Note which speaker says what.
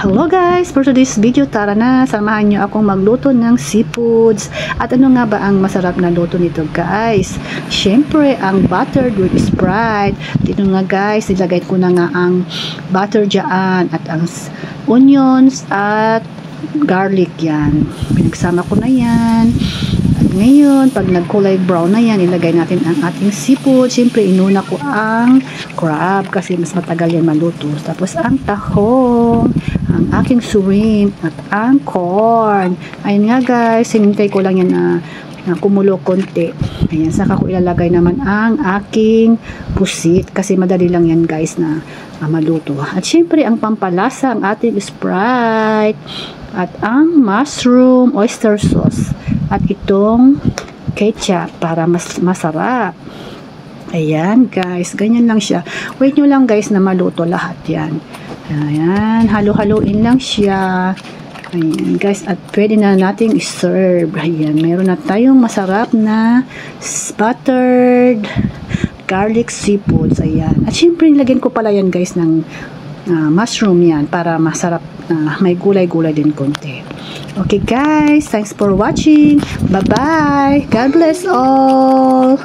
Speaker 1: Hello guys! For today's video, tara na, samahan nyo akong magluto ng seafoods. At ano nga ba ang masarap na luto nito guys? Syempre, ang buttered with Sprite. Dito nga guys, ilagay ko na nga ang butter dyan at ang onions at garlic yan. Pinagsama ko na yan. At ngayon, pag nagkulay brown na yan, ilagay natin ang ating seafood. Syempre, inuna ko ang crab kasi mas matagal yan maluto. Tapos ang tahong, ang aking shrimp, at ang corn. Ayun nga guys, hinintay ko lang yan na kumulo konti. Ayan, saka ko ilalagay naman ang aking pusit kasi madali lang yan guys na maluto. At syempre, ang pampalasa, ang ating Sprite, at ang mushroom oyster sauce, at itong ketchup para mas masarap. Ayan guys, ganyan lang siya. Wait nyo lang guys na maluto lahat yan. Ayan, halo-haloin lang siya. Ayan guys, at pwede na nating i-serve. Ayan, mayroon na tayong masarap na buttered garlic seafoods. Ayan, at syempre nilagyan ko pala yan guys ng mushroom yan para masarap, may gulay-gulay din konti. Okay guys, thanks for watching. Bye-bye. God bless all.